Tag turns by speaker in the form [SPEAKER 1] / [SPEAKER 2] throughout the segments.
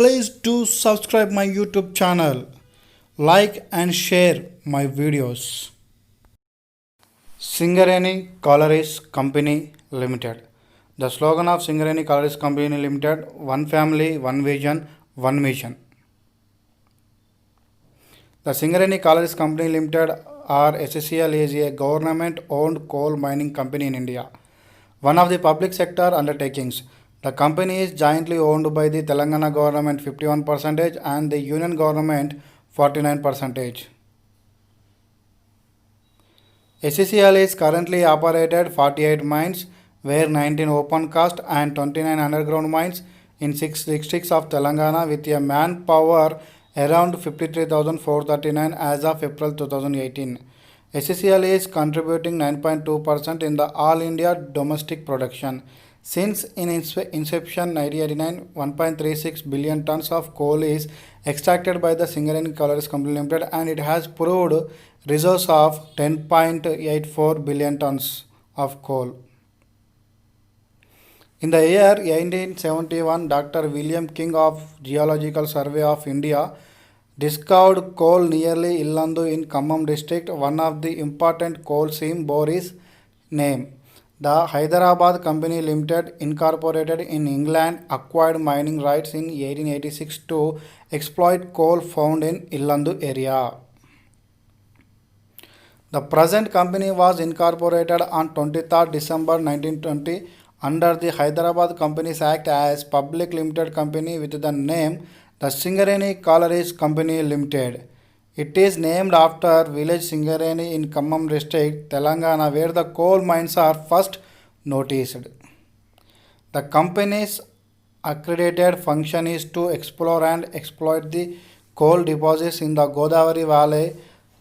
[SPEAKER 1] Please do subscribe my YouTube channel, like and share my videos. Singareni Collieries Company Limited. The slogan of Singareni Collieries Company Limited: One Family, One Vision, One Mission. The Singareni Collieries Company Limited or SCCL is a government-owned coal mining company in India, one of the public sector undertakings. The company is jointly owned by the Telangana government 51% and the Union government 49%. SCCL is currently operated 48 mines, where 19 open cast and 29 underground mines in 6 districts of Telangana with a manpower around 53,439 as of April 2018. SCCL is contributing 9.2% in the all India domestic production. Since in inception 1989, 1.36 billion tons of coal is extracted by the Singareni Collieries Company Limited and it has proved reserves of 10.84 billion tons of coal. In the year 1871, Dr. William King of Geological Survey of India discovered coal nearly Illandu in Khammam district. One of the important coal seam bore his name. The Hyderabad Company Limited, incorporated in England, acquired mining rights in 1886 to exploit coal found in Illandu area. The present company was incorporated on 23rd December 1920 under the Hyderabad Companies Act as Public Limited Company with the name the Singareni Collieries Company Limited. It is named after village Singareni in Khammam district, Telangana, where the coal mines are first noticed. The company's accredited function is to explore and exploit the coal deposits in the Godavari Valley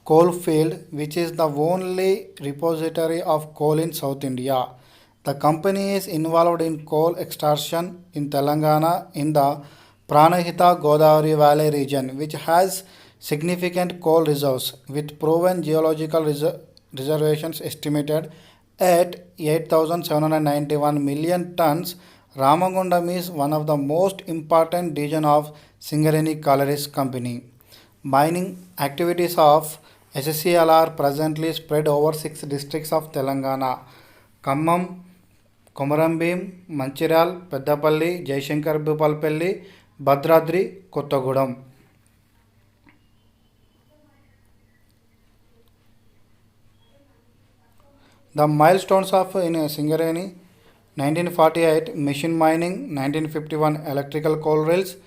[SPEAKER 1] coal field, which is the only repository of coal in South India. The company is involved in coal extraction in Telangana in the Pranahita Godavari Valley region, which has significant coal reserves with proven geological reservations estimated at 8,791 million tons. Ramagundam is one of the most important region of Singareni Collieries Company. Mining activities of SCCL are presently spread over 6 districts of Telangana: Khammam, Komarambim, Manchiral, Peddapalli, Jaishankar Bhupalpalli, Bhadradri, Kottagudam. The milestones of in Singareni: 1948 machine mining, 1951 electrical coal rails,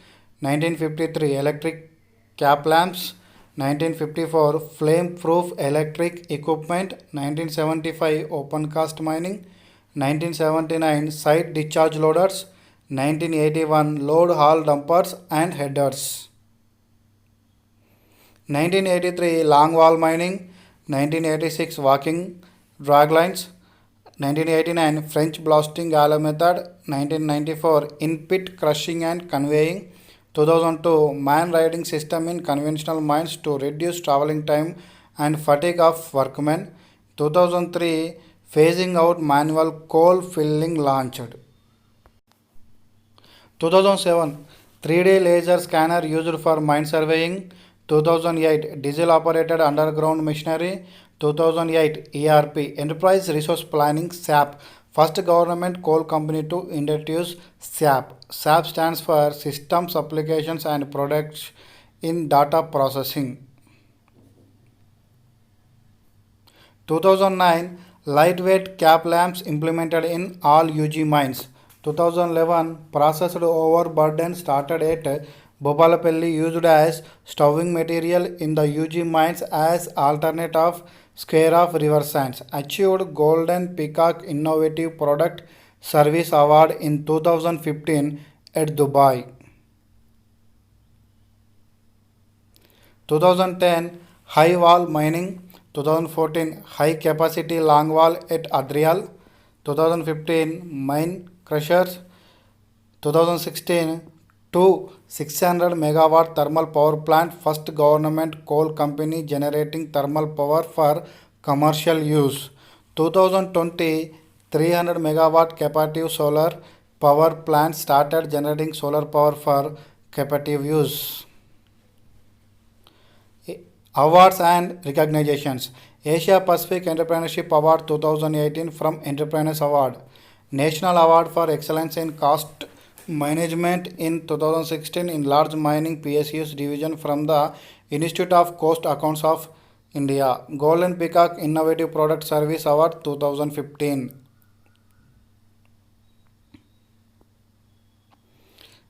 [SPEAKER 1] 1953 electric cap lamps, 1954 flame proof electric equipment, 1975 open cast mining, 1979 side discharge loaders, 1981 load haul dumpers and headers, 1983 long wall mining, 1986 walking drag lines, 1989 French blasting gallows method, 1994 in-pit crushing and conveying, 2002 man riding system in conventional mines to reduce traveling time and fatigue of workmen, 2003 phasing out manual coal filling launched, 2007 3D laser scanner used for mine surveying, 2008 diesel operated underground machinery, 2008 ERP Enterprise Resource Planning SAP, first government coal company to introduce SAP. SAP stands for Systems, Applications and Products in Data Processing. 2009 lightweight cap lamps implemented in all UG mines. 2011 processed overburden started at Bhopalapalli used as stowing material in the UG mines as alternate of square of river sands. Achieved Golden Peacock Innovative Product Service Award in 2015 at Dubai. 2010 high wall mining. 2014 high capacity long wall at Adrial. 2015 mine crushers. 2016 two 600 megawatt thermal power plant, first government coal company generating thermal power for commercial use. 2020 300 megawatt capacity solar power plant started generating solar power for captive use. Awards and recognitions. Asia Pacific Entrepreneurship Award 2018 from Entrepreneurs Award. National Award for Excellence in Cost Management in 2016 in Large Mining PSUs Division from the Institute of Cost Accounts of India. Golden Peacock Innovative Product Service Award 2015.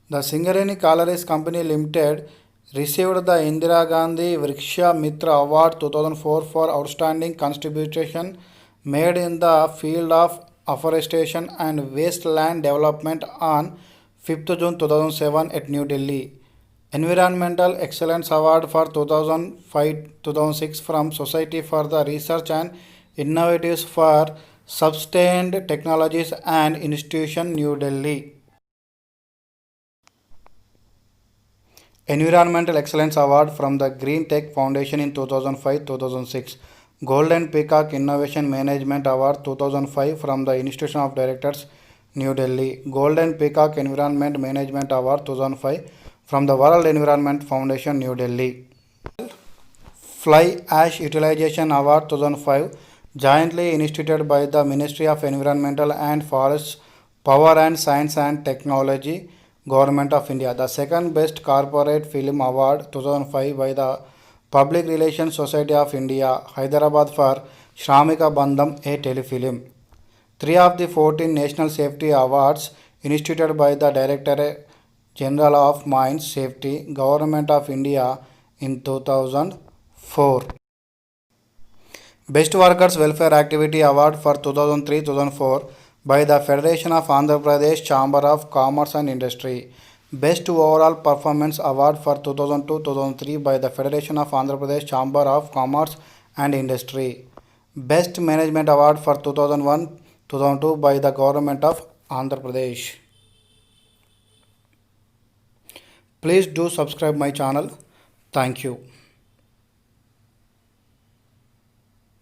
[SPEAKER 1] The Singareni Collieries Company Limited received the Indira Gandhi Vriksha Mitra Award 2004 for outstanding contribution made in the field of afforestation and wasteland development on 5th June 2007 at New Delhi. Environmental Excellence Award for 2005-2006 from Society for the Research and Innovatives for Sustained Technologies and Institution, New Delhi. Environmental Excellence Award from the Green Tech Foundation in 2005-2006. Golden Peacock Innovation Management Award 2005 from the Institution of Directors, New Delhi. Golden Peacock Environment Management Award 2005 from the World Environment Foundation, New Delhi. Fly Ash Utilization Award 2005 jointly instituted by the Ministry of Environmental and Forests, Power and Science and Technology, Government of India. The second best corporate film award 2005 by the Public Relations Society of India, Hyderabad for Shramika Bandham, a telefilm. 3 of the 14 national safety awards instituted by the Directorate General of Mines Safety, Government of India in 2004. Best Workers Welfare Activity Award for 2003-2004 by the Federation of Andhra Pradesh Chamber of Commerce and Industry. Best Overall Performance Award for 2002-2003 by the Federation of Andhra Pradesh Chamber of Commerce and Industry. Best Management Award for 2001-2002 by the Government of Andhra Pradesh. Please do subscribe my channel. Thank you.